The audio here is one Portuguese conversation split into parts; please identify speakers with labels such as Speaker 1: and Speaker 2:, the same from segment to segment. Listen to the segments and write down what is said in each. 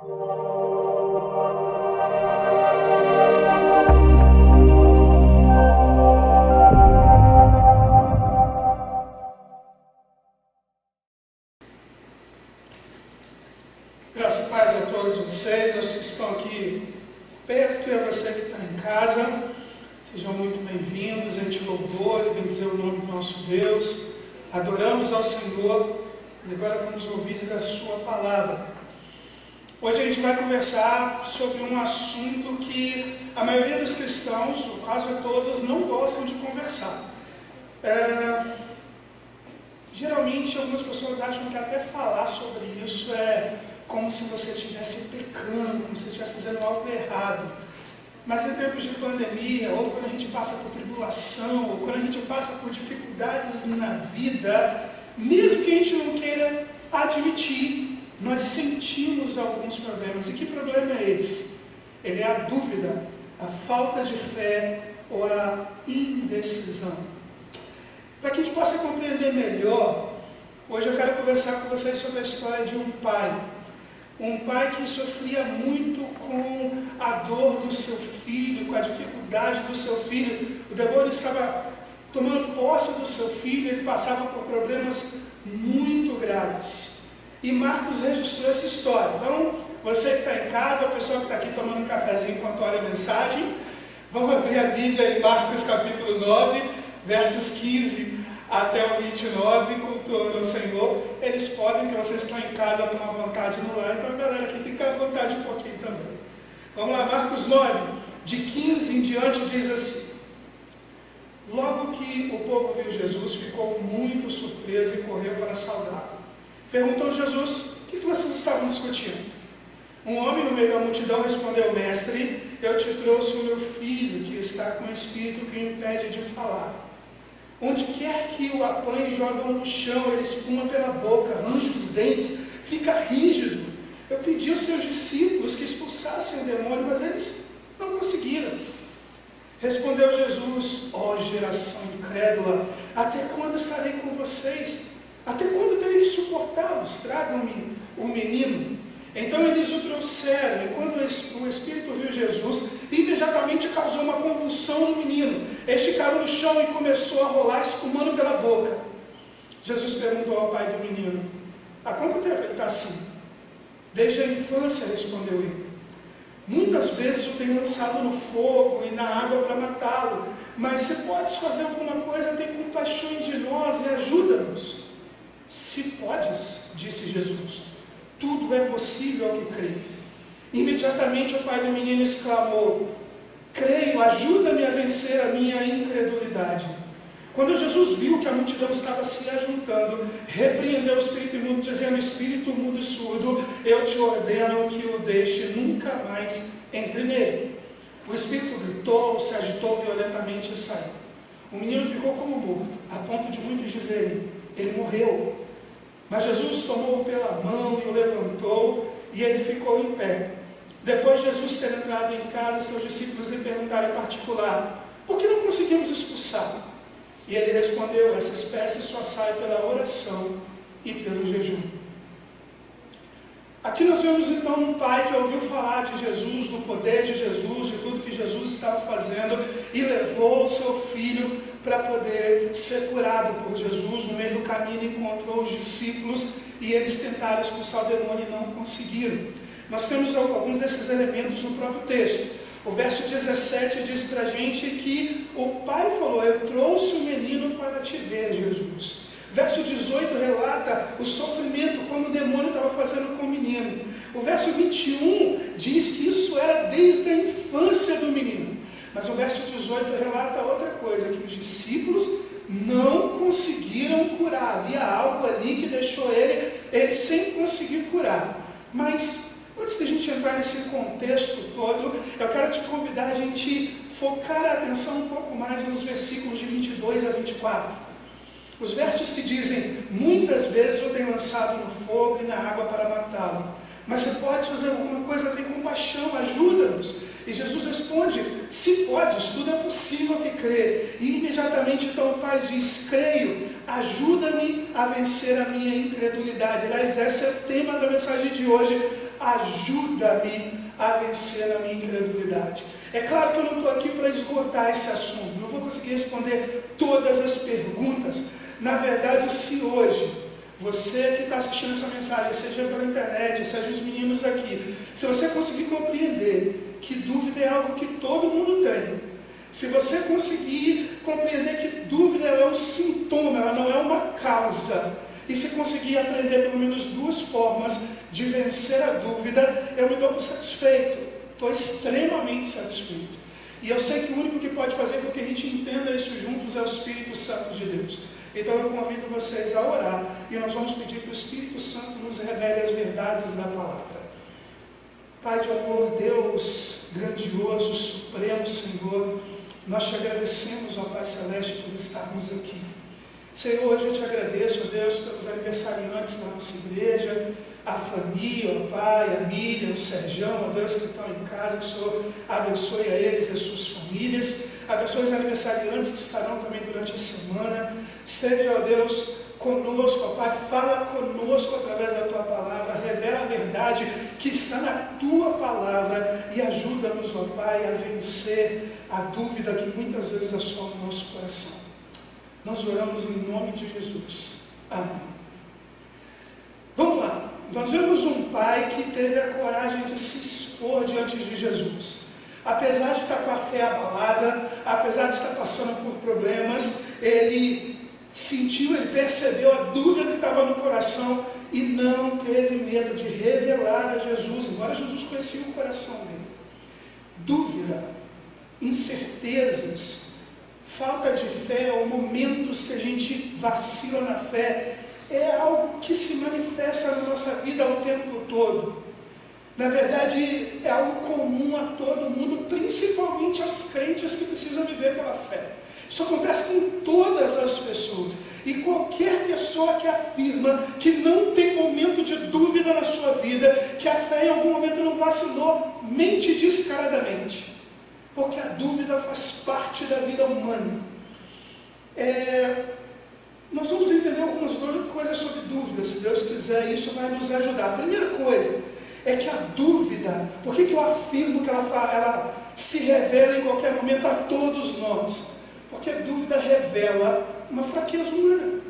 Speaker 1: Graças e paz a todos vocês, aos que estão aqui perto e a você que está em casa. Sejam muito bem-vindos, a gente louvou e bendizer o nome do nosso Deus. Adoramos ao Senhor e agora vamos ouvir da sua palavra. Hoje a gente vai conversar sobre um assunto que a maioria dos cristãos, ou quase todos, não gostam de conversar. Geralmente algumas pessoas acham que até falar sobre isso é como se você estivesse pecando, como se você estivesse fazendo algo errado. Mas em tempos de pandemia, ou quando a gente passa por tribulação, ou quando a gente passa por dificuldades na vida, mesmo que a gente não queira admitir, nós sentimos alguns problemas. E que problema é esse? Ele é a dúvida, a falta de fé ou a indecisão. Para que a gente possa compreender melhor, hoje eu quero conversar com vocês sobre a história de um pai. Um pai que sofria muito com a dor do seu filho, com a dificuldade do seu filho. O demônio estava tomando posse do seu filho, ele passava por problemas muito graves. E Marcos registrou essa história. Então, você que está em casa, a pessoa que está aqui tomando um cafezinho enquanto olha a mensagem, vamos abrir a Bíblia em Marcos capítulo 9, versos 15 até o 29, cultuando ao Senhor. Eles podem, que vocês estão em casa, tomar vontade no lar, então a galera aqui tem que ter vontade um pouquinho também. Vamos lá, Marcos 9, de 15 em diante, diz assim: Logo que o povo viu Jesus, ficou muito surpreso e correu para saudá-lo. Perguntou Jesus: o que vocês estavam discutindo? Um homem no meio da multidão respondeu: Mestre, eu te trouxe o meu filho, que está com um espírito que o impede de falar. Onde quer que o apanhe, jogam no chão, ele espuma pela boca, arranja os dentes, fica rígido. Eu pedi aos seus discípulos que expulsassem o demônio, mas eles não conseguiram. Respondeu Jesus: ó geração incrédula, até quando estarei com vocês? Até quando terei de suportá-los? Tragam-me o menino. Então eles o trouxeram, e quando o Espírito viu Jesus, imediatamente causou uma convulsão no menino. Este caiu no chão e começou a rolar, espumando pela boca. Jesus perguntou ao pai do menino: há quanto tempo ele está assim? Desde a infância, respondeu ele. Muitas vezes o tenho lançado no fogo e na água para matá-lo, mas se podes fazer alguma coisa, tem compaixão de nós e ajuda-nos. Se podes, disse Jesus, tudo é possível ao que crê. Imediatamente o pai do menino exclamou: creio, ajuda-me a vencer a minha incredulidade. Quando Jesus viu que a multidão estava se ajuntando, repreendeu o espírito imundo, dizendo: espírito mudo e surdo, eu te ordeno que o deixe, nunca mais entre nele. O espírito gritou, se agitou violentamente e saiu. O menino ficou como morto, a ponto de muitos dizerem: ele morreu. Mas Jesus tomou-o pela mão e o levantou, e ele ficou em pé. Depois de Jesus ter entrado em casa, seus discípulos lhe perguntaram em particular: por que não conseguimos expulsá-lo? E ele respondeu: essa espécie só sai pela oração e pelo jejum. Aqui nós vemos então um pai que ouviu falar de Jesus, do poder de Jesus, de tudo que Jesus estava fazendo, e levou o seu filho para poder ser curado por Jesus. No meio do caminho encontrou os discípulos e eles tentaram expulsar o demônio e não conseguiram. Nós temos alguns desses elementos no próprio texto. O verso 17 diz para a gente que o pai falou: eu trouxe o menino para te ver, Jesus. Verso 18 relata o sofrimento, como o demônio estava fazendo com o menino. O verso 21 diz que isso era desde a infância do menino. Mas o verso 18 relata outra coisa, que os discípulos não conseguiram curar. Havia algo ali que deixou ele sem conseguir curar. Mas antes de a gente entrar nesse contexto todo, eu quero te convidar a gente focar a atenção um pouco mais nos versículos de 22 a 24. Os versos que dizem: muitas vezes eu tenho lançado no fogo e na água para matá-lo, mas se podes fazer alguma coisa, tem compaixão, ajuda-nos. E Jesus responde: se podes, tudo é possível que crê. E imediatamente então o pai diz: creio, Ajuda-me a vencer a minha incredulidade. Aliás, esse é o tema da mensagem de hoje. Ajuda-me a vencer a minha incredulidade. É claro que eu não estou aqui para esgotar esse assunto. Não vou conseguir responder todas as perguntas. Na verdade, se hoje você que está assistindo essa mensagem, seja pela internet, seja os meninos aqui, se você conseguir compreender que dúvida é algo que todo mundo tem, se você conseguir compreender que dúvida é um sintoma, ela não é uma causa, e se conseguir aprender pelo menos 2 formas de vencer a dúvida, eu me dou por satisfeito, estou extremamente satisfeito. E eu sei que o único que pode fazer com que a gente entenda isso juntos é o Espírito Santo de Deus. Então eu convido vocês a orar e nós vamos pedir que o Espírito Santo nos revele as verdades da palavra. Pai de amor, Deus grandioso, supremo, Senhor, nós te agradecemos, ó Pai Celeste, por estarmos aqui. Senhor, hoje eu te agradeço, ó Deus, pelos aniversariantes da nossa igreja, a Fani, ó Pai, a Miriam, o Serjão, ó Deus, que estão em casa, que o Senhor abençoe a eles e as suas famílias, abençoe os aniversariantes que estarão também durante a semana. Esteja, ó Deus, conosco, ó Pai, fala conosco através da Tua palavra, revela a verdade que está na Tua palavra e ajuda-nos, ó Pai, a vencer a dúvida que muitas vezes assola o nosso coração. Nós oramos em nome de Jesus. Amém. Vamos lá. Nós vemos um pai que teve a coragem de se expor diante de Jesus. Apesar de estar com a fé abalada, apesar de estar passando por problemas, ele sentiu, ele percebeu a dúvida que estava no coração e não teve medo de revelar a Jesus, embora Jesus conhecia o coração dele. Dúvida, incertezas, falta de fé ou momentos que a gente vacila na fé, é algo que se manifesta na nossa vida o tempo todo. Na verdade, é algo comum a todo mundo, principalmente aos crentes que precisam viver pela fé. Isso acontece com todas as pessoas. E qualquer pessoa que afirma que não tem momento de dúvida na sua vida, que a fé em algum momento não vacilou, mente descaradamente. Porque a dúvida faz parte da vida humana. Nós vamos entender algumas coisas sobre dúvida, se Deus quiser, isso vai nos ajudar. A primeira coisa é que a dúvida, por que eu afirmo que ela se revela em qualquer momento a todos nós? Porque a dúvida revela uma fraqueza humana.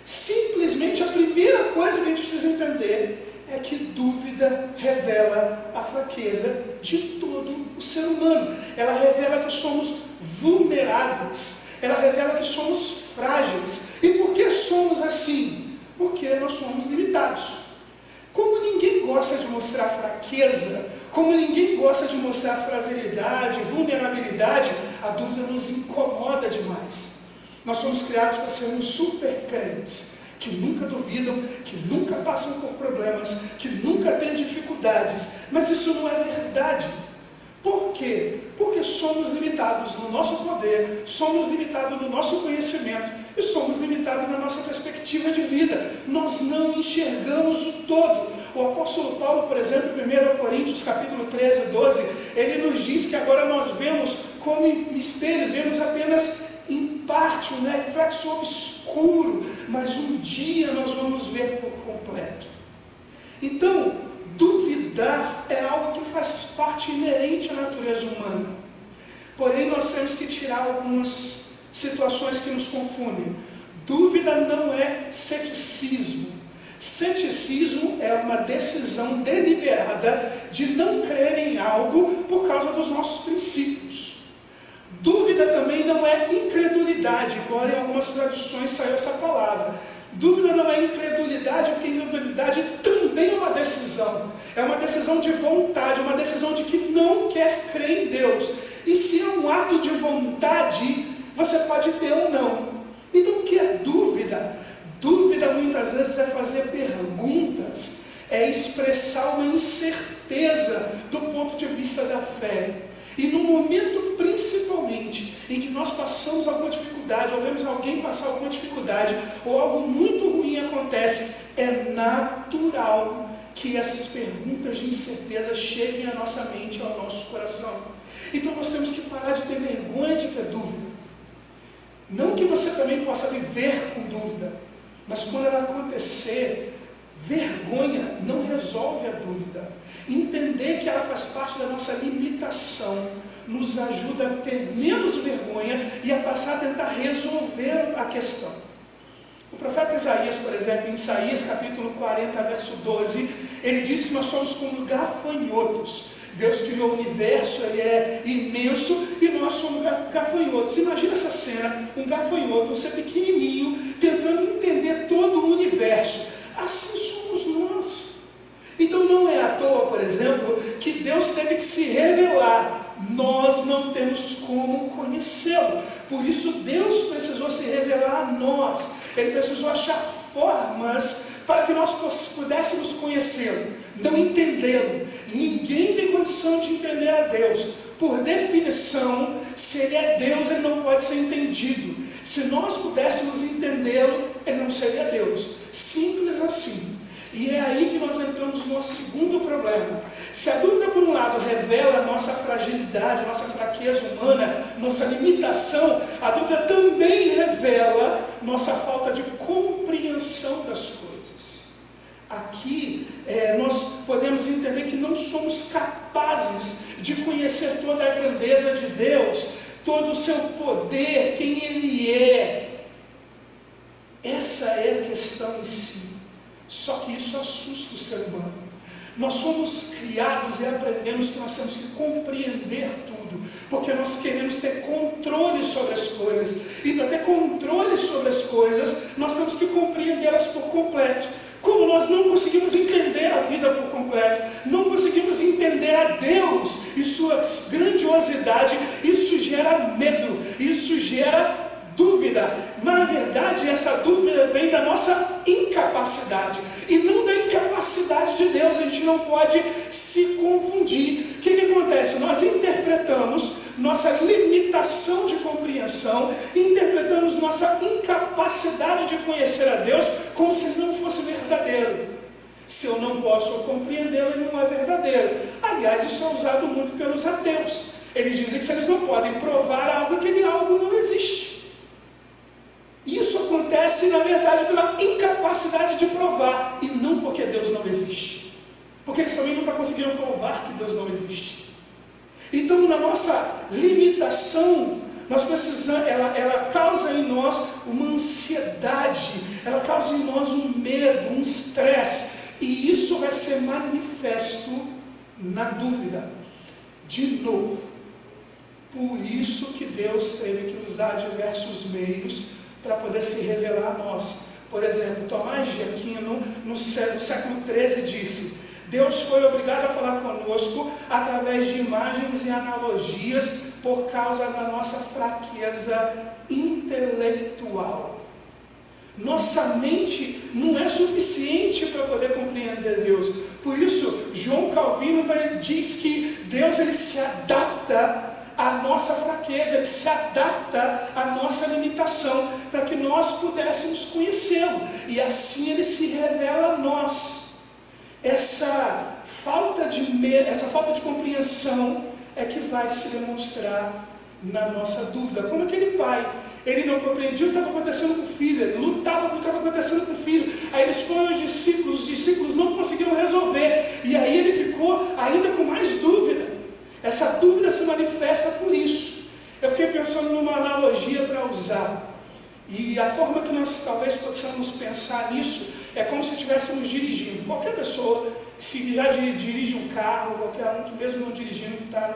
Speaker 1: Simplesmente a primeira coisa que a gente precisa entender é que dúvida revela a fraqueza de todo o ser humano. Ela revela que somos vulneráveis. Ela revela que somos frágeis. E por que somos assim? Porque nós somos limitados. Como ninguém gosta de mostrar fraqueza, como ninguém gosta de mostrar fragilidade, vulnerabilidade, a dúvida nos incomoda demais. Nós somos criados para sermos super crentes, que nunca duvidam, que nunca passam por problemas, que nunca têm dificuldades. Mas isso não é verdade. Por quê? Porque somos limitados no nosso poder, somos limitados no nosso conhecimento e somos limitados na nossa perspectiva de vida. Nós não enxergamos o todo. O apóstolo Paulo, por exemplo, em 1 Coríntios capítulo 13, 12, ele nos diz que agora nós vemos como em espelho, vemos apenas em parte, um reflexo obscuro, mas um dia nós vamos ver por completo. Então, duvidar é algo que faz parte inerente à natureza humana. Porém, nós temos que tirar algumas situações que nos confundem. Dúvida não é ceticismo. Ceticismo é uma decisão deliberada de não crer em algo por causa dos nossos princípios. Dúvida também não é incredulidade, embora em algumas traduções saiu essa palavra. Dúvida não é incredulidade, porque incredulidade também é uma decisão. É uma decisão de vontade, uma decisão de que não quer crer em Deus. E se é um ato de vontade, você pode ter ou não. Então o que é dúvida? Dúvida muitas vezes é fazer perguntas, é expressar uma incerteza do ponto de vista da fé. E no momento principalmente em que nós passamos alguma dificuldade, ou vemos alguém passar alguma dificuldade, ou algo muito ruim acontece, é natural que essas perguntas de incerteza cheguem à nossa mente, ao nosso coração. Então nós temos que parar de ter vergonha de ter dúvida. Não que você também possa viver com dúvida, mas quando ela acontecer, vergonha não resolve a dúvida. Entender que ela faz parte da nossa limitação nos ajuda a ter menos vergonha e a passar a tentar resolver a questão. O profeta Isaías, por exemplo, em Isaías capítulo 40, verso 12, ele diz que nós somos como gafanhotos. Deus criou o universo, ele é imenso e nós somos gafanhotos. Imagina essa cena, um gafanhoto, você pequenininho, tentando entender todo o universo. Assim somos nós. Então não é à toa, por exemplo, que Deus teve que se revelar. Nós não temos como conhecê-lo. Por isso Deus precisou se revelar a nós. Ele precisou achar formas para que nós pudéssemos conhecê-lo, não entendê-lo. Ninguém tem condição de entender a Deus. Por definição, se ele é Deus, ele não pode ser entendido. Se nós pudéssemos entendê-lo, ele não seria Deus. Simples assim. E é aí que nós entramos no nosso segundo problema. Se a dúvida, por um lado, revela a nossa fragilidade, a nossa fraqueza humana, nossa limitação, a dúvida também revela nossa falta de compreensão das coisas. Aqui, nós podemos entender que não somos capazes de conhecer toda a grandeza de Deus, todo o seu poder, quem Ele é. Essa é a questão em si. Só que isso assusta o ser humano. Nós fomos criados e aprendemos que nós temos que compreender tudo, porque nós queremos ter controle sobre as coisas. E para ter controle sobre as coisas, nós temos que compreendê-las por completo. Como nós não conseguimos entender a vida por completo, não conseguimos entender a Deus e sua grandiosidade, isso gera medo, isso gera dúvida. Na verdade, essa dúvida vem da nossa incapacidade e não da incapacidade de Deus. A gente não pode se confundir. O que acontece? Nós interpretamos nossa limitação de compreensão, interpretamos nossa incapacidade de conhecer a Deus como se não fosse verdadeiro. Se eu não posso compreendê-lo, ele não é verdadeiro. Aliás, isso é usado muito pelos ateus. Eles dizem que se eles não podem provar algo, aquele algo não existe. Isso acontece, na verdade, pela incapacidade de provar, e não porque Deus não existe. Porque eles também nunca conseguiram provar que Deus não existe. Então, na nossa limitação, nós precisamos, ela causa em nós uma ansiedade, ela causa em nós um medo, um estresse, e isso vai ser manifesto na dúvida. De novo, por isso que Deus teve que usar diversos meios para poder se revelar a nós. Por exemplo, Tomás de Aquino, no século XIII, disse: Deus foi obrigado a falar conosco através de imagens e analogias por causa da nossa fraqueza intelectual. Nossa mente não é suficiente para poder compreender Deus. Por isso, João Calvino diz que Deus ele se adapta à nossa fraqueza, ele se adapta à nossa limitação, para que nós pudéssemos conhecê-lo, e assim ele se revela a nós. Essa falta de compreensão é que vai se demonstrar na nossa dúvida. Como aquele pai, ele não compreendia o que estava acontecendo com o filho, ele lutava com o que estava acontecendo com o filho, aí eles foram os discípulos não conseguiram resolver, e aí ele ficou ainda com mais dúvida. Essa dúvida se manifesta por isso. Eu fiquei pensando numa analogia para usar. E a forma que nós talvez possamos pensar nisso é como se estivéssemos dirigindo. Qualquer pessoa, se já dirige um carro, qualquer um que mesmo não dirigindo, que está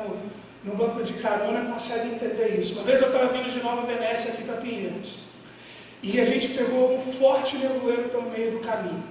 Speaker 1: no banco de carona, consegue entender isso. Uma vez eu estava vindo de Nova Venécia aqui para Pinheiros. E a gente pegou um forte nevoeiro pelo meio do caminho.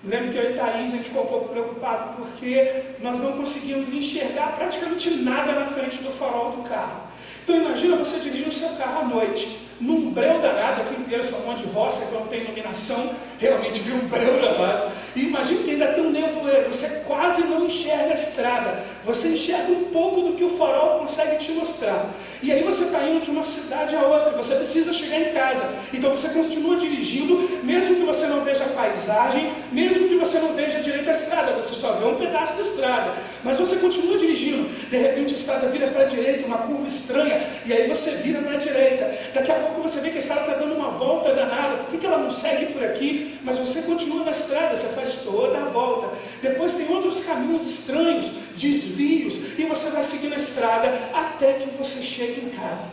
Speaker 1: Lembro que eu e Thaís, a gente ficou um pouco preocupado, porque nós não conseguimos enxergar praticamente nada na frente do farol do carro. Então imagina você dirigir o seu carro à noite, num breu danado, aqui em Pinheiros são um monte de roça, que não tem iluminação, realmente viu um breu danado. E imagina que ainda tem um nevoeiro, você quase não enxerga a estrada, você enxerga um pouco do que o farol consegue te mostrar. E aí você está indo de uma cidade a outra, você precisa chegar em casa, então você continua dirigindo, mesmo que você não veja a paisagem, mesmo que você não veja direito a estrada, você só vê um pedaço da estrada, mas você continua dirigindo, de repente a estrada vira para a direita, uma curva estranha, e aí você vira para a direita, daqui a pouco você vê que a estrada está dando uma volta danada. Por que ela não segue por aqui? Mas você continua na estrada, você faz toda a volta. Depois tem outros caminhos estranhos, desvios, e você vai seguindo a estrada até que você chegue em casa.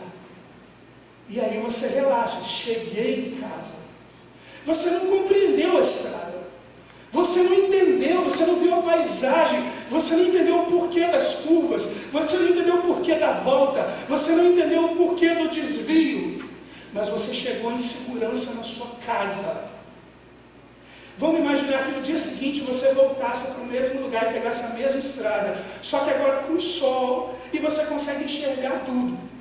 Speaker 1: E aí você relaxa, cheguei em casa. Você não compreendeu a estrada. Você não entendeu, você não viu a paisagem, você não entendeu o porquê das curvas, você não entendeu o porquê da volta, você não entendeu o porquê do desvio, mas você chegou em segurança na sua casa. Vamos imaginar que no dia seguinte você voltasse para o mesmo lugar e pegasse a mesma estrada, só que agora com sol, e você consegue enxergar tudo.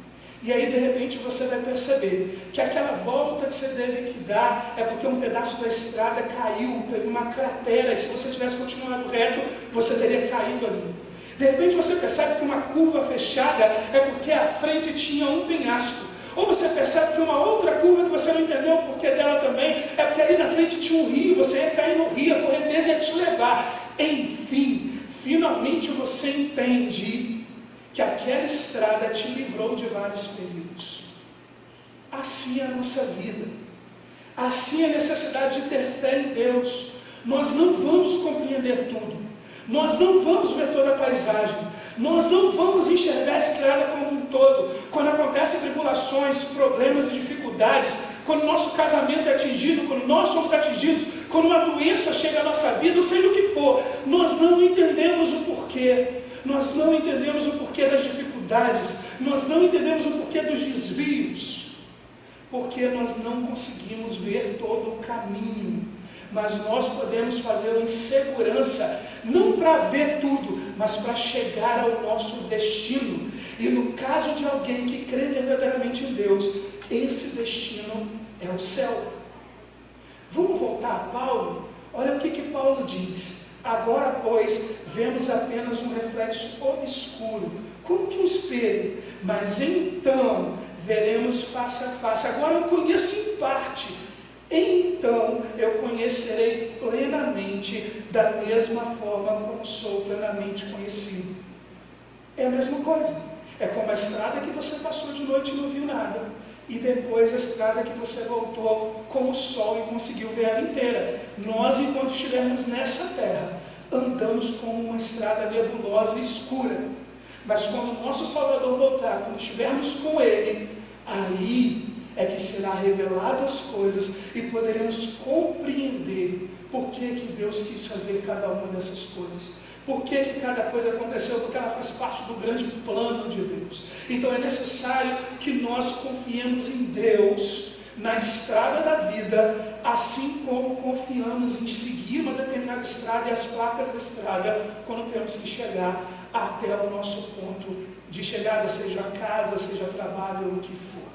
Speaker 1: E aí, de repente, você vai perceber que aquela volta que você teve que dar é porque um pedaço da estrada caiu, teve uma cratera, e se você tivesse continuado reto, você teria caído ali. De repente, você percebe que uma curva fechada é porque à frente tinha um penhasco. Ou você percebe que uma outra curva que você não entendeu o porquê dela também é porque ali na frente tinha um rio, você ia cair no rio, a correnteza ia te levar. Enfim, finalmente você entende que aquela estrada te livrou de vários perigos. Assim é a nossa vida. Assim é a necessidade de ter fé em Deus. Nós não vamos compreender tudo. Nós não vamos ver toda a paisagem. Nós não vamos enxergar a estrada como um todo. Quando acontecem tribulações, problemas e dificuldades, quando nosso casamento é atingido, quando nós somos atingidos, quando uma doença chega à nossa vida, ou seja o que for, nós não entendemos o porquê. Nós não entendemos o porquê das dificuldades, nós não entendemos o porquê dos desvios, porque nós não conseguimos ver todo o caminho, mas nós podemos fazê-lo em segurança, não para ver tudo, mas para chegar ao nosso destino. E no caso de alguém que crê verdadeiramente em Deus, esse destino é o céu. Vamos voltar a Paulo? Olha o que Paulo diz. Agora, pois, vemos apenas um reflexo obscuro, como que um espelho, mas então veremos face a face. Agora eu conheço em parte, então eu conhecerei plenamente, da mesma forma como sou plenamente conhecido. É a mesma coisa, é como a estrada que você passou de noite e não viu nada. E depois a estrada que você voltou com o sol e conseguiu ver ela inteira. Nós, enquanto estivermos nessa terra, andamos como uma estrada nebulosa e escura. Mas quando o nosso Salvador voltar, quando estivermos com Ele, aí é que será revelado as coisas e poderemos compreender por que Deus quis fazer cada uma dessas coisas. Por que cada coisa aconteceu? Porque ela faz parte do grande plano de Deus. Então é necessário que nós confiemos em Deus na estrada da vida, assim como confiamos em seguir uma determinada estrada e as placas da estrada quando temos que chegar até o nosso ponto de chegada, seja a casa, seja trabalho ou o que for.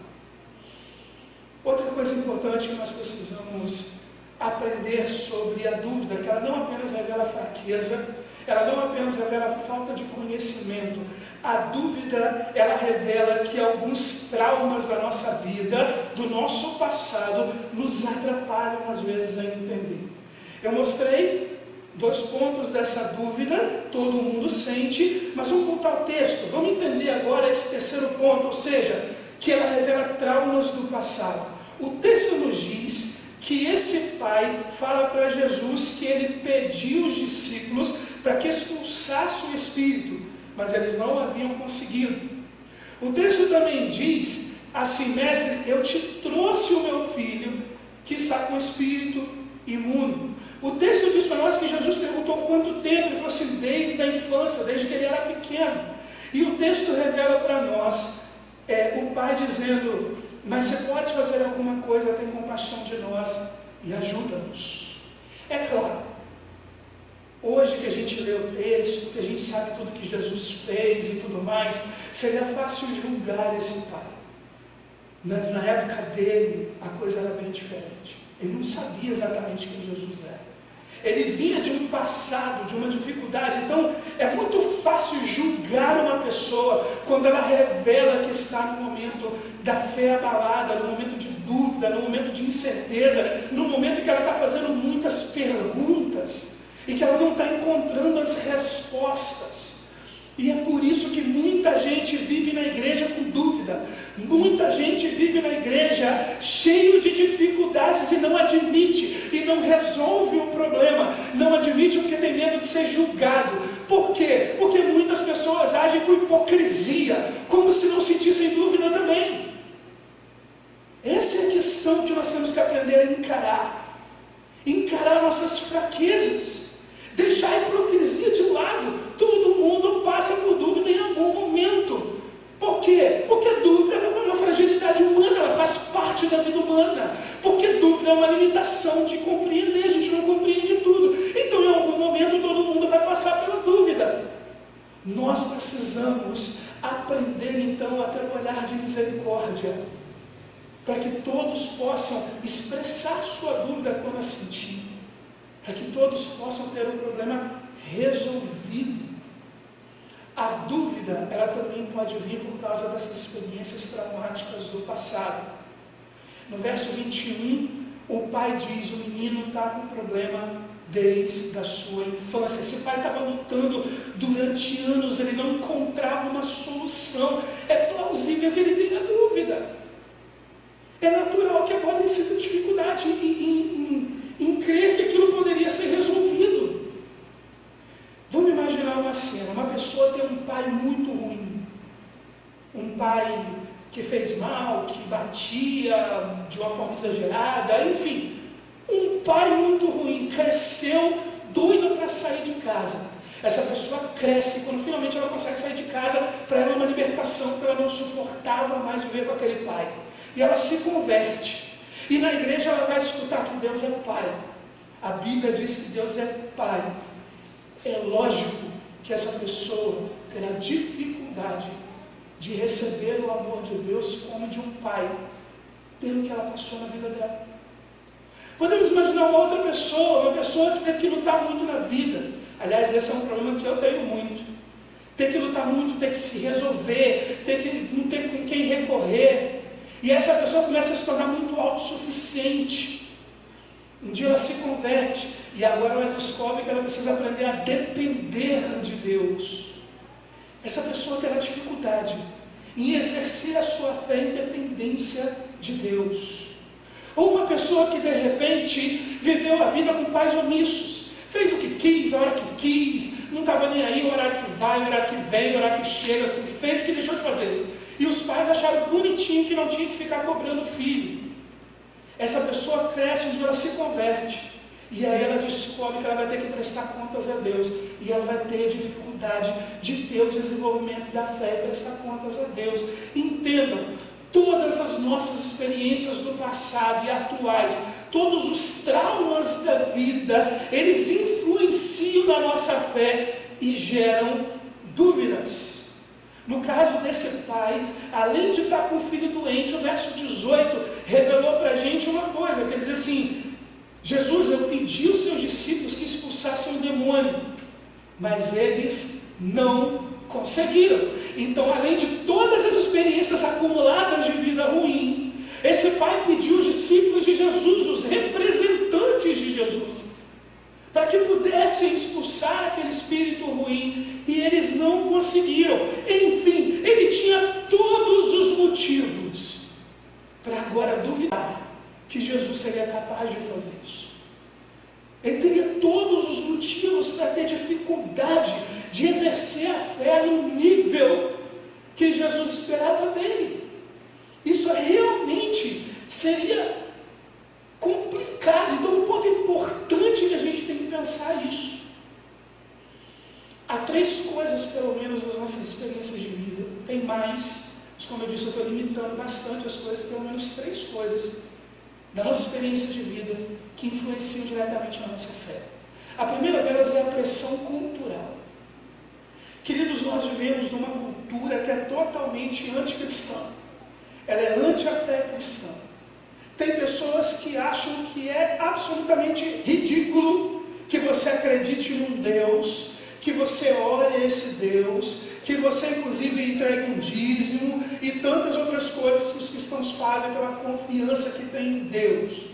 Speaker 1: Outra coisa importante que nós precisamos aprender sobre a dúvida, que ela não apenas revela fraqueza, ela não apenas revela falta de conhecimento. A dúvida, ela revela que alguns traumas da nossa vida, do nosso passado, nos atrapalham às vezes a entender. Eu mostrei 2 pontos dessa dúvida, todo mundo sente, mas vamos voltar ao texto. Vamos entender agora esse terceiro ponto, ou seja, que ela revela traumas do passado. O texto nos diz que esse pai fala para Jesus que ele pediu os discípulos para que expulsasse o espírito, mas eles não haviam conseguido. O texto também diz assim: mestre, eu te trouxe o meu filho que está com o espírito imundo. O texto diz para nós que Jesus perguntou quanto tempo, ele falou assim, desde a infância, desde que ele era pequeno. E o texto revela para nós o pai dizendo: mas você pode fazer alguma coisa, tem compaixão de nós e ajuda-nos. É claro, hoje que a gente lê o texto, que a gente sabe tudo que Jesus fez e tudo mais, seria fácil julgar esse pai. Mas na época dele, a coisa era bem diferente. Ele não sabia exatamente quem Jesus era. Ele vinha de um passado, de uma dificuldade. Então é muito fácil julgar uma pessoa quando ela revela que está no momento da fé abalada, no momento de dúvida, no momento de incerteza, no momento em que ela está fazendo muitas perguntas e que ela não está encontrando as respostas. E é por isso que muita gente vive na igreja com dúvida. Muita gente vive na igreja cheio de dificuldades e não admite, e não resolve o problema. Não admite porque tem medo de ser julgado. Por quê? Porque muitas pessoas agem com hipocrisia, como se não sentissem dúvida também. Essa é a questão que nós temos que aprender a encarar. Encarar nossas fraquezas. Deixar a hipocrisia de lado. Todo mundo passa por dúvida em algum momento. Por quê? Porque a dúvida é uma fragilidade humana, ela faz parte da vida humana. Porque dúvida é uma limitação de compreender, a gente não compreende tudo. Então em algum momento todo mundo vai passar pela dúvida. Nós precisamos aprender então a ter um olhar de misericórdia, para que todos possam expressar sua dúvida quando a sentir, para que todos possam ter um problema resolvido. A dúvida, ela também pode vir por causa dessas experiências traumáticas do passado. No verso 21, o pai diz, o menino está com problema desde a sua infância. Esse pai estava lutando durante anos, ele não encontrava uma solução. É plausível que ele tenha dúvida. É natural que agora ele sinta dificuldade em crer que aquilo poderia ser resolvido. Vamos imaginar uma cena, uma pessoa tem um pai muito ruim, um pai que fez mal, que batia de uma forma exagerada, enfim, um pai muito ruim, cresceu doido para sair de casa. Essa pessoa cresce, quando finalmente ela consegue sair de casa, para ela é uma libertação, porque ela não suportava mais viver com aquele pai. E ela se converte. E na igreja ela vai escutar que Deus é Pai. A Bíblia diz que Deus é Pai. É lógico que essa pessoa terá dificuldade de receber o amor de Deus como de um pai, pelo que ela passou na vida dela. Podemos imaginar uma outra pessoa, uma pessoa que teve que lutar muito na vida. Aliás, esse é um problema que eu tenho muito. Ter que lutar muito, ter que se resolver, não ter com quem recorrer. E essa pessoa começa a se tornar muito autossuficiente. Um dia ela se converte e agora ela descobre que ela precisa aprender a depender de Deus. Essa pessoa terá dificuldade em exercer a sua fé em dependência de Deus. Ou uma pessoa que de repente viveu a vida com pais omissos, fez o que quis, a hora que quis, não estava nem aí, a hora que vai, a hora que vem, a hora que chega, fez o que deixou de fazer. E os pais acharam bonitinho que não tinha que ficar cobrando o filho. Essa pessoa cresce, um dia ela se converte. E aí ela descobre que ela vai ter que prestar contas a Deus. E ela vai ter dificuldade de ter o desenvolvimento da fé e prestar contas a Deus. Entendam, todas as nossas experiências do passado e atuais, todos os traumas da vida, eles influenciam na nossa fé e geram dúvidas. No caso desse pai, além de estar com o filho doente, o verso 18 revelou para a gente uma coisa, quer dizer assim, Jesus, eu pedi aos seus discípulos que expulsassem o demônio, mas eles não conseguiram. Então, além de todas as experiências acumuladas de vida ruim, esse pai pediu aos discípulos de Jesus, os representantes de Jesus, para que pudessem expulsar aquele espírito ruim, e eles não conseguiram. Enfim, ele tinha todos os motivos para agora duvidar que Jesus seria capaz de fazer isso. Ele teria todos os motivos para ter dificuldade de exercer a fé no nível que Jesus esperava dele. Isso realmente seria complicado. Então, um ponto importante que a gente tem que pensar isso. Há 3 coisas, pelo menos, nas nossas experiências de vida. Tem mais, mas como eu disse, eu estou limitando bastante as coisas. Pelo menos 3 coisas da nossa experiência de vida que influenciam diretamente na nossa fé. A primeira delas é a pressão cultural. Queridos, nós vivemos numa cultura que é totalmente anticristã. Ela é anti a fé cristã. Tem pessoas que acham que é absolutamente ridículo que você acredite num Deus, que você ore a esse Deus, que você inclusive entregue um dízimo e tantas outras coisas que os cristãos fazem pela confiança que tem em Deus.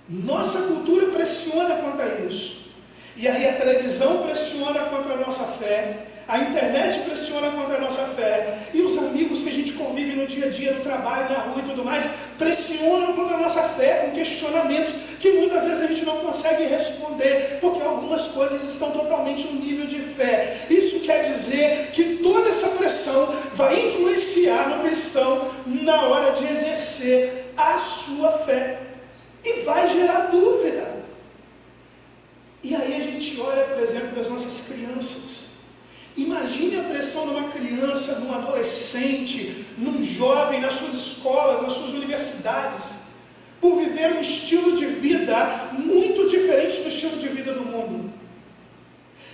Speaker 1: Nossa cultura pressiona quanto a isso. E aí a televisão pressiona contra a nossa fé, fé, a internet pressiona contra a nossa fé, e os amigos que a gente convive no dia a dia, no trabalho, na rua e tudo mais, pressionam contra a nossa fé com questionamentos que muitas vezes a gente não consegue responder, porque algumas coisas estão totalmente no nível de fé. Isso quer dizer que toda essa pressão vai influenciar no cristão na hora de exercer a sua fé, e vai gerar dúvida. E aí a gente olha, por exemplo, para as nossas crianças. Imagine a pressão numa criança, num adolescente, num jovem, nas suas escolas, nas suas universidades, por viver um estilo de vida muito diferente do estilo de vida do mundo.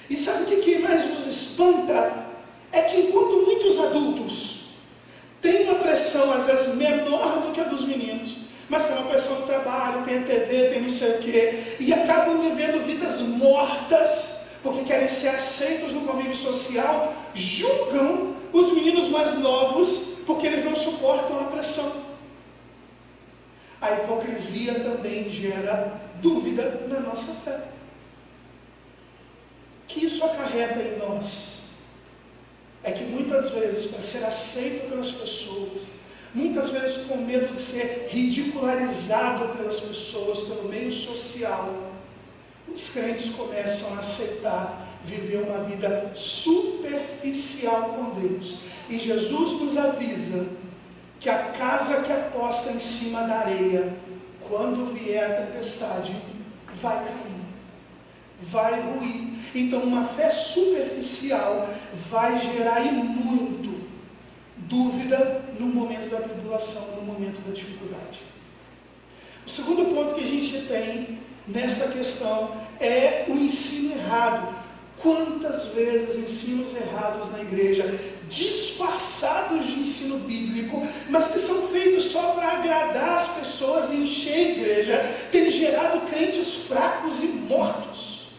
Speaker 1: E sabe o que mais nos espanta? É que enquanto muitos adultos têm uma pressão, às vezes, menor do que a dos meninos, mas tem uma pressão no trabalho, tem a TV, tem não sei o quê, e acabam vivendo vidas mortas, porque querem ser aceitos no convívio social, julgam os meninos mais novos, porque eles não suportam a pressão. A hipocrisia também gera dúvida na nossa fé. O que isso acarreta em nós? É que muitas vezes, para ser aceito pelas pessoas, muitas vezes com medo de ser ridicularizado pelas pessoas, pelo meio social, os crentes começam a aceitar viver uma vida superficial com Deus. E Jesus nos avisa que a casa que é posta em cima da areia, quando vier a tempestade, vai cair, vai ruir. Então uma fé superficial vai gerar e muito dúvida no momento da tribulação, no momento da dificuldade. O segundo ponto que a gente tem nessa questão é o ensino errado. Quantas vezes ensinos errados na igreja, disfarçados de ensino bíblico, mas que são feitos só para agradar as pessoas e encher a igreja, têm gerado crentes fracos e mortos.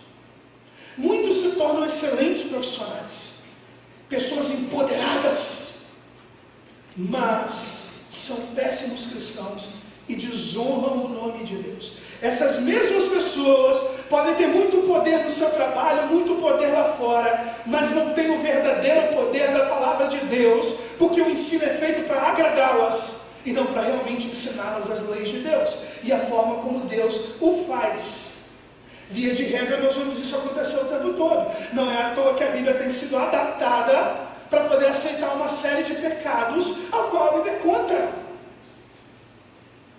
Speaker 1: Muitos se tornam excelentes profissionais, pessoas empoderadas, mas são péssimos cristãos e desonram o nome de Deus. Essas mesmas pessoas podem ter muito poder no seu trabalho, muito poder lá fora, mas não têm o verdadeiro poder da palavra de Deus, porque o ensino é feito para agradá-las e não para realmente ensiná-las as leis de Deus e a forma como Deus o faz. Via de regra, nós vemos isso acontecer o tempo todo. Não é à toa que a Bíblia tem sido adaptada para poder aceitar uma série de pecados ao qual a Bíblia é contra.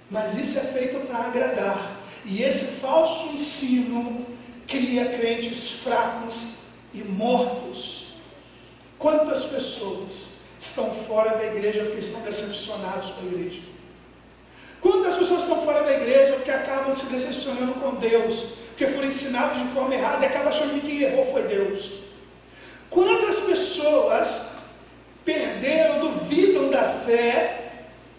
Speaker 1: Mas isso é feito para agradar. E esse falso ensino cria crentes fracos e mortos. Quantas pessoas estão fora da igreja porque estão decepcionados com a igreja? Quantas pessoas estão fora da igreja porque acabam se decepcionando com Deus, porque foram ensinados de forma errada e acabam achando que quem errou foi Deus? Quantas pessoas perderam, duvidam da fé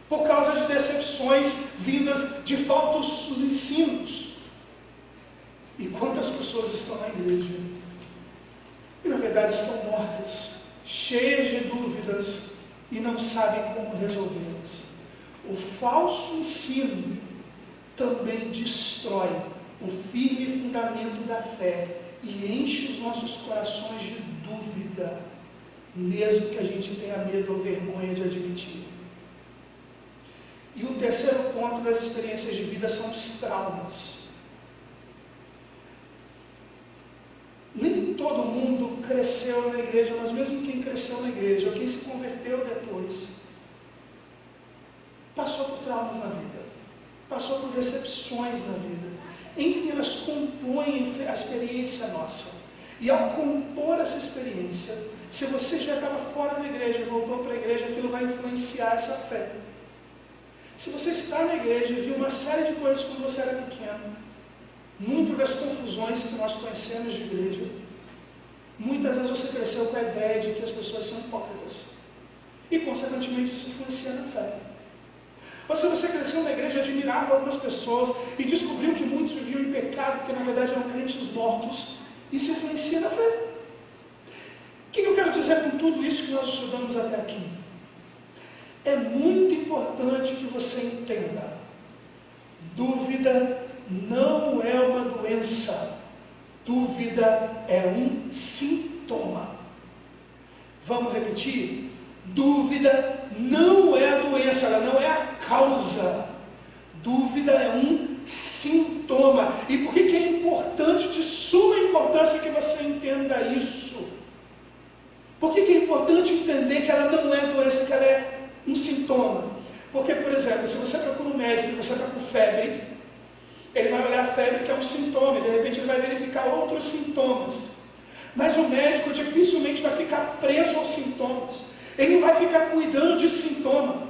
Speaker 1: por causa de decepções vindas de falsos ensinos? E quantas pessoas estão na igreja e na verdade estão mortas, cheias de dúvidas e não sabem como resolvê-las? O falso ensino também destrói o firme fundamento da fé e enche os nossos corações de dúvida, mesmo que a gente tenha medo ou vergonha de admitir. E o terceiro ponto das experiências de vida são os traumas. Nem todo mundo cresceu na igreja, mas mesmo quem cresceu na igreja, ou quem se converteu depois, passou por traumas na vida, passou por decepções na vida. Enfim, elas compõem a experiência nossa. E ao compor essa experiência, se você já estava fora da igreja e voltou para a igreja, aquilo vai influenciar essa fé. Se você está na igreja e viu uma série de coisas quando você era pequeno, muitas das confusões que nós conhecemos de igreja, muitas vezes você cresceu com a ideia de que as pessoas são hipócritas. E, consequentemente, isso influencia na fé. Ou se você cresceu na igreja e admirava algumas pessoas e descobriu que muitos viviam em pecado, porque na verdade eram crentes mortos, isso influencia na fé. O que eu quero dizer com tudo isso que nós estudamos até aqui? É muito importante que você entenda: dúvida não é uma doença, dúvida é um sintoma. Vamos repetir? Dúvida não é a doença, ela não é a causa. Dúvida é um sintoma. E por que é importante, de suma importância, que você entenda isso? Por que é importante entender que ela não é doença, que ela é um sintoma? Porque, por exemplo, se você procura um médico e você está com febre, ele vai olhar a febre, que é um sintoma, e de repente ele vai verificar outros sintomas. Mas o médico dificilmente vai ficar preso aos sintomas. Ele não vai ficar cuidando de sintoma.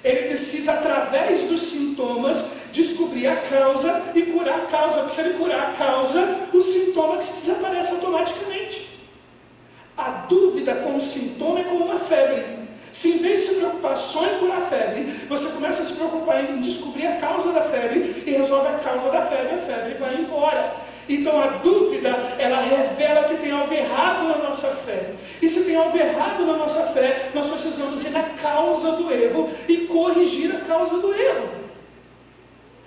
Speaker 1: Ele precisa, através dos sintomas, descobrir a causa e curar a causa. Porque se ele curar a causa, o sintoma desaparece automaticamente. A dúvida como sintoma é como uma febre. Se em vez de se preocupar só em curar a febre, você começa a se preocupar em descobrir a causa da febre e resolve a causa da febre, a febre vai embora. Então a dúvida, ela revela que tem algo errado na nossa fé. E se tem algo errado na nossa fé, nós precisamos ir na causa do erro e corrigir a causa do erro.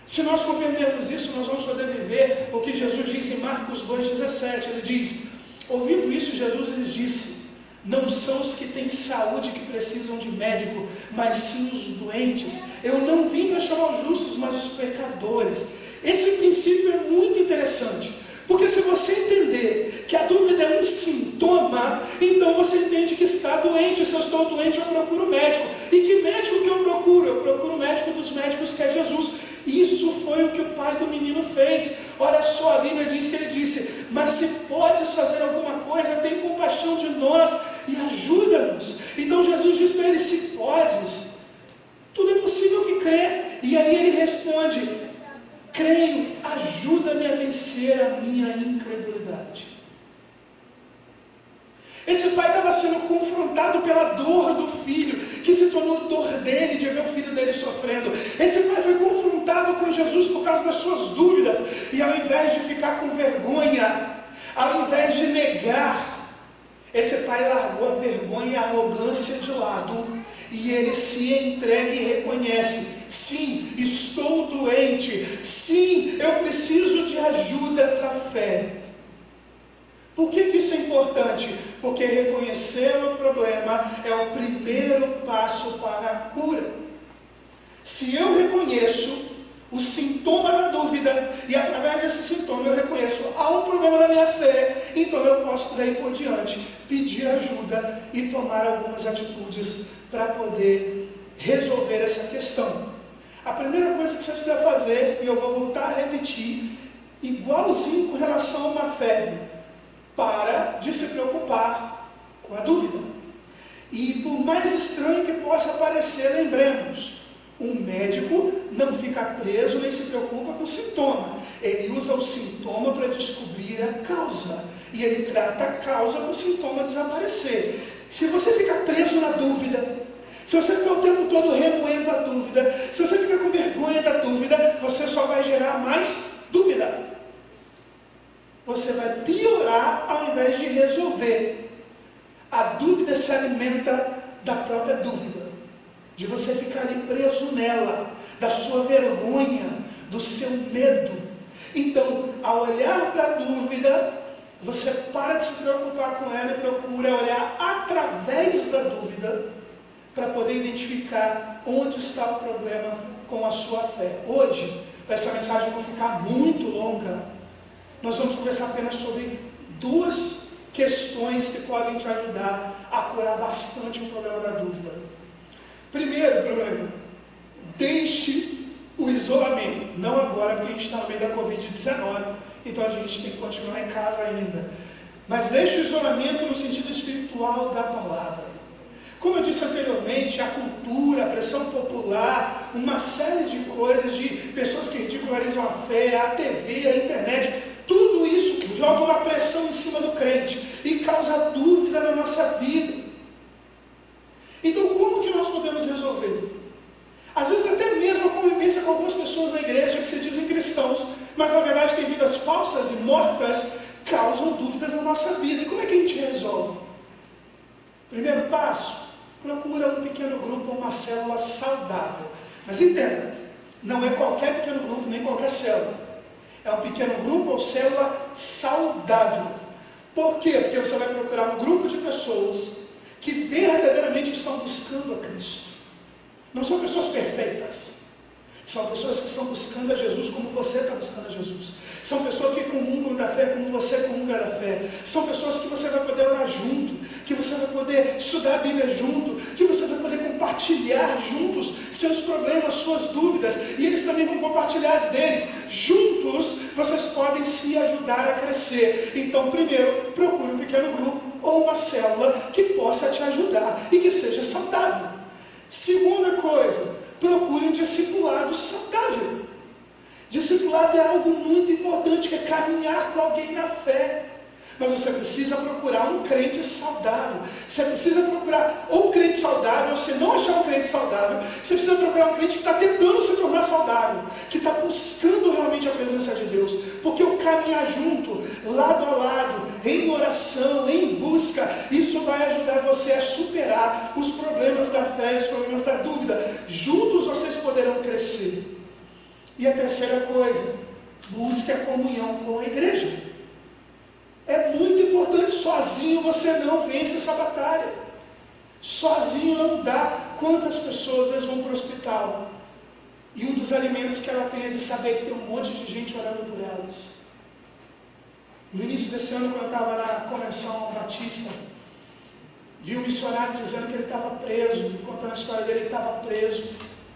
Speaker 1: Se nós compreendermos isso, nós vamos poder viver o que Jesus disse em Marcos 2,17. Ele diz: ouvindo isso, Jesus lhes disse: não são os que têm saúde que precisam de médico, mas sim os doentes. Eu não vim para chamar os justos, mas os pecadores. Esse princípio é muito interessante, porque se você entender que a dúvida é um sintoma, então você entende que está doente. Se eu estou doente, eu procuro médico. E que médico que eu procuro? Eu procuro o médico dos médicos, que é Jesus. Isso foi o que o pai do menino fez. Olha só, a Bíblia diz que ele disse: mas se podes fazer alguma coisa, tem compaixão de nós e ajuda-nos. Então Jesus diz para ele: se podes, tudo é possível que crê. E aí ele responde: creio, ajuda-me a vencer a minha incredulidade. Esse pai estava sendo confrontado pela dor do filho, que se tornou dor dele, de ver o filho dele sofrendo. Esse pai foi confrontado com Jesus por causa das suas dúvidas, e ao invés de ficar com vergonha, ao invés de negar, esse pai largou a vergonha e a arrogância de lado, e ele se entrega e reconhece: sim, estou doente, sim, eu preciso de ajuda para a fé. Por que isso é importante? Porque reconhecer o problema é o primeiro passo para a cura. Se eu reconheço o sintoma da dúvida, e através desse sintoma eu reconheço há um problema na minha fé, então eu posso daí por diante pedir ajuda e tomar algumas atitudes para poder resolver essa questão. A primeira coisa que você precisa fazer, e eu vou voltar a repetir, igualzinho com relação a uma febre: para de se preocupar com a dúvida. E por mais estranho que possa parecer, lembremos: um médico não fica preso nem se preocupa com o sintoma. Ele usa o sintoma para descobrir a causa. E ele trata a causa para o sintoma desaparecer. Se você fica preso na dúvida, se você fica o tempo todo remoendo a dúvida, se você fica com vergonha da dúvida, você só vai gerar mais dúvida. Você vai piorar ao invés de resolver. A dúvida se alimenta da própria dúvida, de você ficar ali preso nela, da sua vergonha, do seu medo. Então, ao olhar para a dúvida, você para de se preocupar com ela e procura olhar através da dúvida para poder identificar onde está o problema com a sua fé. Hoje, para essa mensagem não ficar muito longa, nós vamos conversar apenas sobre duas questões que podem te ajudar a curar bastante o problema da dúvida. Primeiro problema: deixe o isolamento. Não agora, porque a gente está no meio da Covid-19, então a gente tem que continuar em casa ainda. Mas deixe o isolamento no sentido espiritual da palavra. Como eu disse anteriormente, a cultura, a pressão popular, uma série de coisas, de pessoas que ridicularizam a fé, a TV, a internet, tudo isso joga uma pressão em cima do crente e causa dúvida na nossa vida. Então, como que nós podemos resolver? Às vezes até mesmo a convivência com algumas pessoas na igreja que se dizem cristãos, mas na verdade têm vidas falsas e mortas, causam dúvidas na nossa vida. E como é que a gente resolve? Primeiro passo: procura um pequeno grupo ou uma célula saudável. Mas entenda, não é qualquer pequeno grupo, nem qualquer célula. É um pequeno grupo ou célula saudável. Por quê? Porque você vai procurar um grupo de pessoas que verdadeiramente estão buscando a Cristo. Não são pessoas perfeitas. São pessoas que estão buscando a Jesus como você está buscando a Jesus. São pessoas que comungam da fé como você comunga da fé. São pessoas que você vai poder orar junto, que você vai poder estudar a Bíblia junto, que você vai poder compartilhar juntos seus problemas, suas dúvidas, e eles também vão compartilhar as deles. Juntos, vocês podem se ajudar a crescer. Então, primeiro, procure um pequeno grupo ou uma célula que possa te ajudar e que seja saudável. Segunda coisa, procure um discipulado saudável. Discipulado é algo muito importante, que é caminhar com alguém na fé. Mas você precisa procurar um crente saudável. Você precisa procurar ou um crente saudável, ou se não achar um crente saudável, você precisa procurar um crente que está tentando se tornar saudável, que está buscando realmente a presença de Deus. Porque o caminhar junto, lado a lado, em oração, em busca, isso vai ajudar você a superar os problemas da fé, os problemas da dúvida. Juntos vocês poderão crescer. E a terceira coisa, busque a comunhão com a igreja. É muito importante. Sozinho você não vence essa batalha. Sozinho não dá. Quantas pessoas às vezes vão para o hospital e um dos alimentos que ela tem é de saber que tem um monte de gente orando por elas. No início desse ano, quando eu estava na convenção batista, vi um missionário dizendo que ele estava preso, contando a história dele. Ele estava preso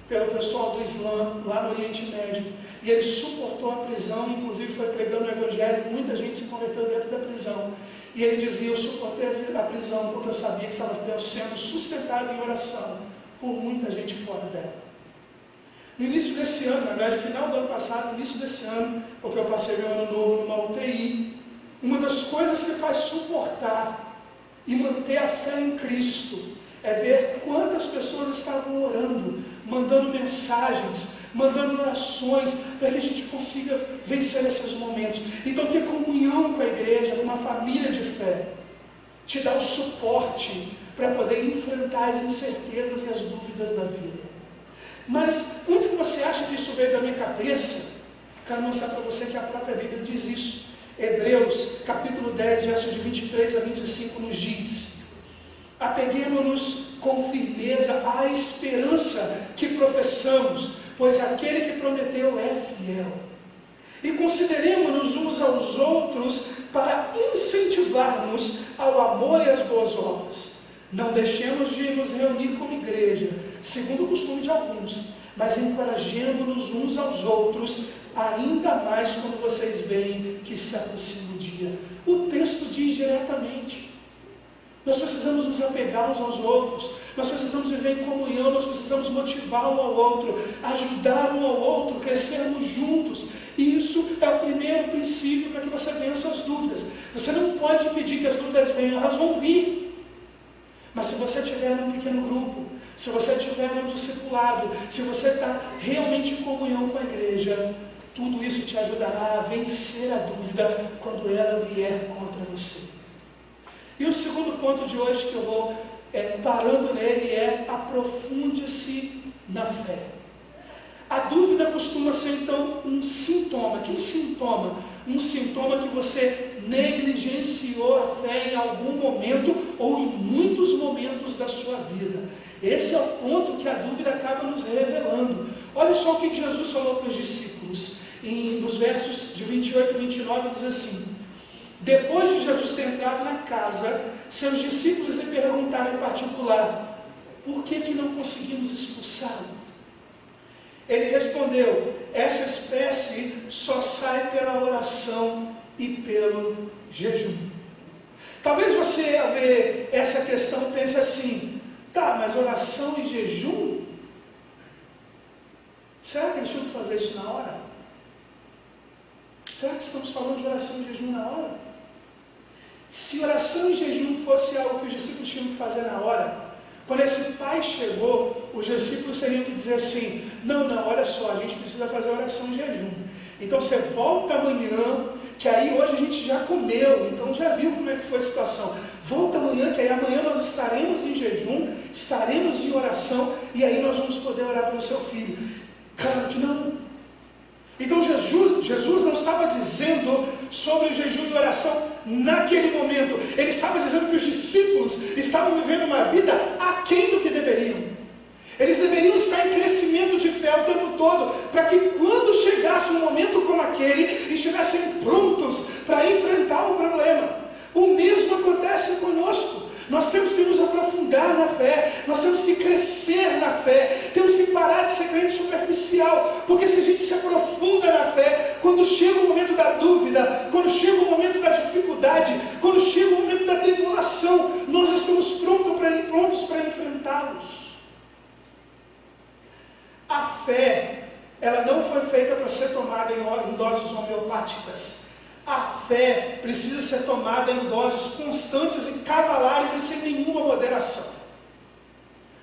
Speaker 1: pelo pessoal do Islã, lá no Oriente Médio, e ele suportou a prisão, inclusive foi pregando o Evangelho, muita gente se converteu dentro da prisão, e ele dizia: eu suportei a prisão porque eu sabia que estava sendo sustentado em oração por muita gente fora dela. No início desse ano, na verdade, final do ano passado, no início desse ano, porque eu passei meu ano novo numa UTI, uma das coisas que faz suportar e manter a fé em Cristo é ver quantas pessoas estavam orando, mandando mensagens, mandando orações, para que a gente consiga vencer esses momentos. Então, ter comunhão com a igreja, com uma família de fé, te dá o suporte para poder enfrentar as incertezas e as dúvidas da vida. Mas, antes que você ache que isso veio da minha cabeça, quero mostrar para você que a própria Bíblia diz isso. Hebreus, capítulo 10, versos de 23 a 25, nos diz: apeguemo-nos com firmeza à esperança que professamos, pois aquele que prometeu é fiel. E consideremos-nos uns aos outros para incentivar-nos ao amor e às boas obras. Não deixemos de nos reunir como igreja, segundo o costume de alguns, mas encorajemos-nos uns aos outros, ainda mais quando vocês veem que se aproxima o dia. O texto diz diretamente: nós precisamos nos apegar uns aos outros, nós precisamos viver em comunhão, nós precisamos motivar um ao outro, ajudar um ao outro, crescermos juntos. E isso é o primeiro princípio para que você vença as dúvidas. Você não pode impedir que as dúvidas venham, elas vão vir. Mas se você estiver num pequeno grupo, se você estiver num discipulado, se você está realmente em comunhão com a igreja, tudo isso te ajudará a vencer a dúvida quando ela vier contra você. E o segundo ponto de hoje que eu vou parando nele é: aprofunde-se na fé. A dúvida costuma ser então um sintoma. Que sintoma? Um sintoma que você negligenciou a fé em algum momento ou em muitos momentos da sua vida. Esse é o ponto que a dúvida acaba nos revelando. Olha só o que Jesus falou para os discípulos. Nos versos de 28 e 29 diz assim: depois de Jesus ter entrado na casa, seus discípulos lhe perguntaram em particular: por que não conseguimos expulsá-lo? Ele respondeu: essa espécie só sai pela oração e pelo jejum. Talvez você, ao ver essa questão, pense assim: tá, mas oração e jejum? Será que eles tinham que fazer isso na hora? Será que estamos falando de oração e jejum na hora? Se oração e jejum fosse algo que os discípulos tinham que fazer na hora, quando esse pai chegou, os discípulos teriam que dizer assim: não, olha só, a gente precisa fazer oração e jejum. Então você volta amanhã, que aí hoje a gente já comeu, então já viu como é que foi a situação. Volta amanhã, que aí amanhã nós estaremos em jejum, estaremos em oração, e aí nós vamos poder orar pelo seu filho. Claro que não. Então Jesus não estava dizendo sobre o jejum e oração naquele momento. Ele estava dizendo que os discípulos estavam vivendo uma vida aquém do que deveriam. Eles deveriam estar em crescimento de fé o tempo todo, para que quando chegasse um momento como aquele, estivessem prontos para enfrentar o problema. O mesmo acontece conosco. Nós temos que nos aprofundar na fé, nós temos que crescer na fé, temos que parar de ser crente superficial, porque se a gente se aprofunda na fé, quando chega o momento da dúvida, quando chega o momento da dificuldade, quando chega o momento da tribulação, nós estamos prontos para enfrentá-los. A fé, ela não foi feita para ser tomada em doses homeopáticas. A fé precisa ser tomada em doses constantes e cavalares e sem nenhuma moderação.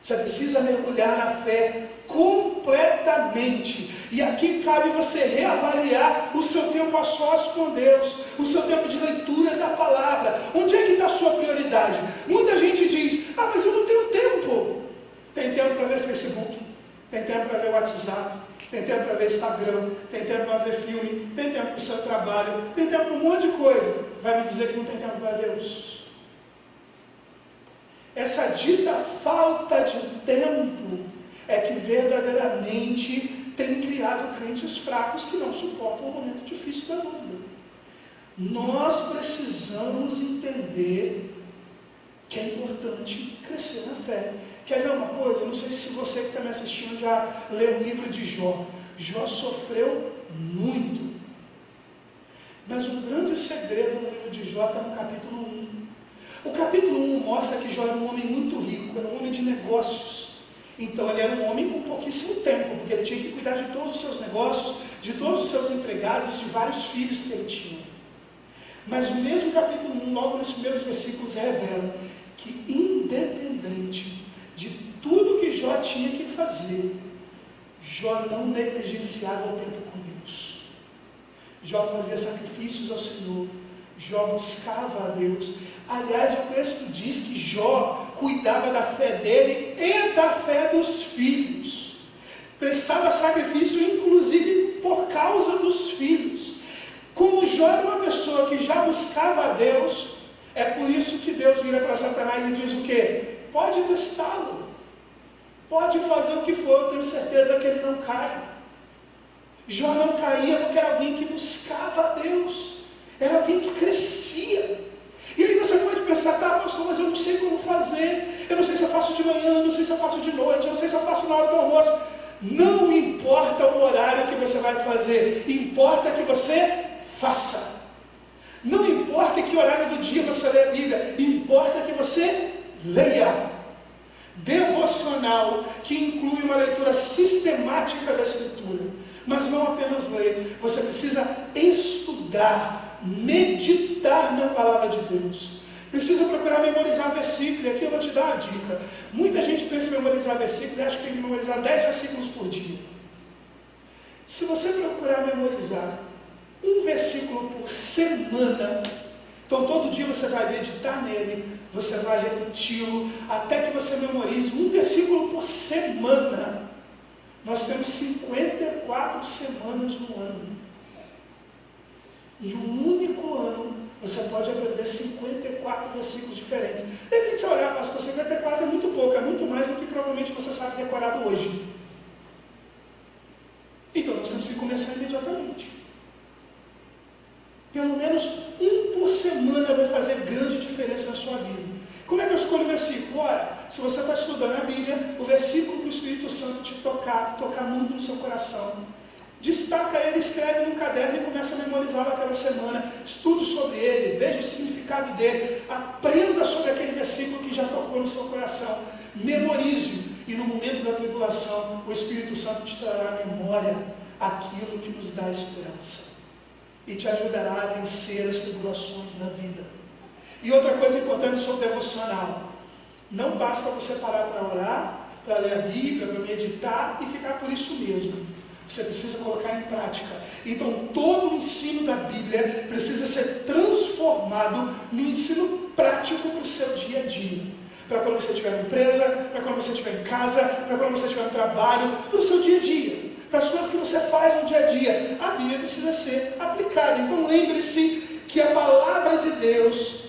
Speaker 1: Você precisa mergulhar na fé completamente. E aqui cabe você reavaliar o seu tempo a sós com Deus, o seu tempo de leitura da palavra. Onde é que está a sua prioridade? Muita gente diz, mas eu não tenho tempo. Tem tempo para ver Facebook, tem tempo para ver WhatsApp, tem tempo para ver Instagram, tem tempo para ver filme, tem tempo para o seu trabalho, tem tempo para um monte de coisa. Vai me dizer que não tem tempo para Deus? Essa dita falta de tempo é que verdadeiramente tem criado crentes fracos que não suportam o momento difícil da dúvida. Nós precisamos entender que é importante crescer na fé. Quer ver uma coisa? Eu não sei se você que está me assistindo já leu o livro de Jó. Jó sofreu muito. Mas o grande segredo no livro de Jó está no capítulo 1. O capítulo 1 mostra que Jó era um homem muito rico, era um homem de negócios. Então ele era um homem com pouquíssimo tempo, porque ele tinha que cuidar de todos os seus negócios, de todos os seus empregados, de vários filhos que ele tinha. Mas o mesmo capítulo 1, logo nos primeiros versículos, revela que independente de tudo que Jó tinha que fazer, Jó não negligenciava o tempo com Deus. Jó fazia sacrifícios ao Senhor, Jó buscava a Deus. Aliás, o texto diz que Jó cuidava da fé dele e da fé dos filhos. Prestava sacrifício, inclusive, por causa dos filhos. Como Jó era uma pessoa que já buscava a Deus, é por isso que Deus vira para Satanás e diz o quê? Pode testá-lo, pode fazer o que for, eu tenho certeza que ele não cai. Jó não caía porque era alguém que buscava a Deus, era alguém que crescia. E aí você pode pensar, pastor, mas eu não sei como fazer, eu não sei se eu faço de manhã, eu não sei se eu faço de noite, eu não sei se eu faço na hora do almoço. Não importa o horário que você vai fazer, importa que você faça. Não importa em que horário do dia você lê a Bíblia, importa que você leia. Devocional, que inclui uma leitura sistemática da Escritura. Mas não apenas ler, você precisa estudar, meditar na palavra de Deus. Precisa procurar memorizar versículo, e aqui eu vou te dar uma dica. Muita gente pensa em memorizar versículo e acha que tem que memorizar 10 versículos por dia. Se você procurar memorizar um versículo por semana, então todo dia você vai meditar nele, você vai repeti-lo, até que você memorize um versículo por semana. Nós temos 54 semanas no ano. Em um único ano, você pode aprender 54 versículos diferentes. De repente você olhar, pastor, 54 é muito pouco, é muito mais do que provavelmente você sabe decorado hoje. Então nós temos que começar imediatamente. Pelo menos um por semana vai fazer grande diferença na sua vida. Como é que eu escolho o versículo? Ora, se você está estudando a Bíblia, o versículo que o Espírito Santo te tocar muito no seu coração, destaca ele, escreve num caderno e começa a memorizá-lo aquela semana. Estude sobre ele, veja o significado dele, aprenda sobre aquele versículo que já tocou no seu coração. Memorize-o, e no momento da tribulação, o Espírito Santo te trará à memória aquilo que nos dá esperança e te ajudará a vencer as tribulações da vida. E outra coisa importante sobre o devocional: não basta você parar para orar, para ler a Bíblia, para meditar e ficar por isso mesmo. Você precisa colocar em prática. Então todo o ensino da Bíblia precisa ser transformado no ensino prático para o seu dia a dia. Para quando você estiver na empresa, para quando você estiver em casa, para quando você estiver no trabalho, para o seu dia a dia, para as coisas que você faz no dia a dia. A Bíblia precisa ser aplicada. Então lembre-se que a palavra de Deus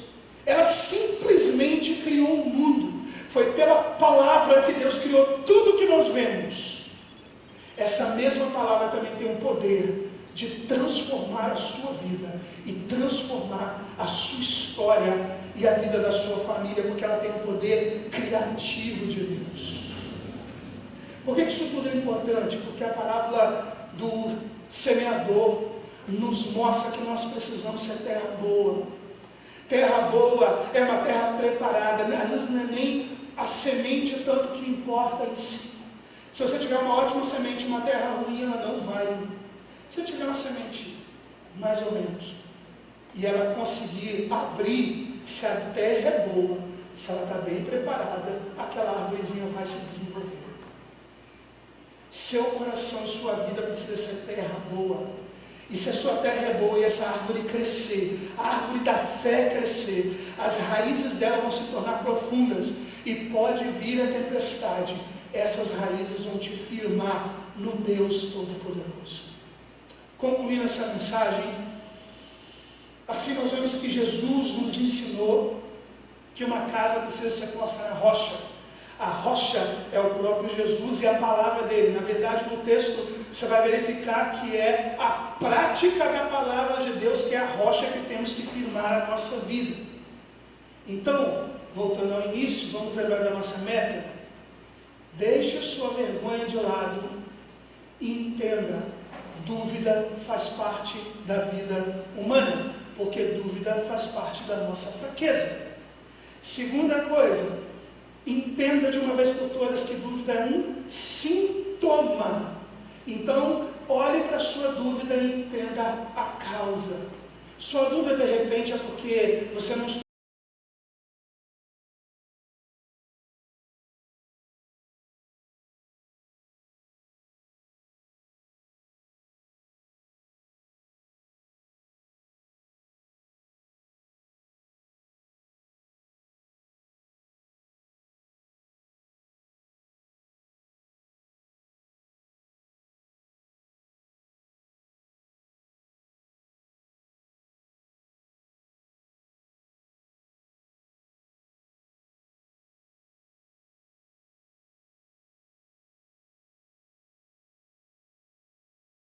Speaker 1: Ela simplesmente criou o mundo. Foi pela palavra que Deus criou tudo que nós vemos. Essa mesma palavra também tem o poder de transformar a sua vida e transformar a sua história e a vida da sua família, porque ela tem o poder criativo de Deus. Por que isso tudo é importante? Porque a parábola do semeador nos mostra que nós precisamos ser terra boa. Terra boa é uma terra preparada. Às vezes não é nem a semente tanto que importa em si. Se você tiver uma ótima semente em uma terra ruim, ela não vai. Se você tiver uma semente mais ou menos, e ela conseguir abrir, se a terra é boa, se ela está bem preparada, aquela árvorezinha vai se desenvolver. Seu coração e sua vida precisa ser terra boa. E se a sua terra é boa e essa árvore crescer, a árvore da fé crescer, as raízes dela vão se tornar profundas e pode vir a tempestade, essas raízes vão te firmar no Deus Todo-Poderoso. Concluindo essa mensagem, assim nós vemos que Jesus nos ensinou que uma casa precisa ser posta na rocha. A rocha é o próprio Jesus e a palavra dele. Na verdade, no texto você vai verificar que é a prática da palavra de Deus que é a rocha que temos que firmar a nossa vida. Então, voltando ao início, vamos lembrar da nossa meta. Deixe a sua vergonha de lado e entenda, dúvida faz parte da vida humana, porque dúvida faz parte da nossa fraqueza. Segunda coisa, entenda de uma vez por todas que dúvida é um sintoma. Então, olhe para a sua dúvida e entenda a causa. Sua dúvida, de repente, é porque você não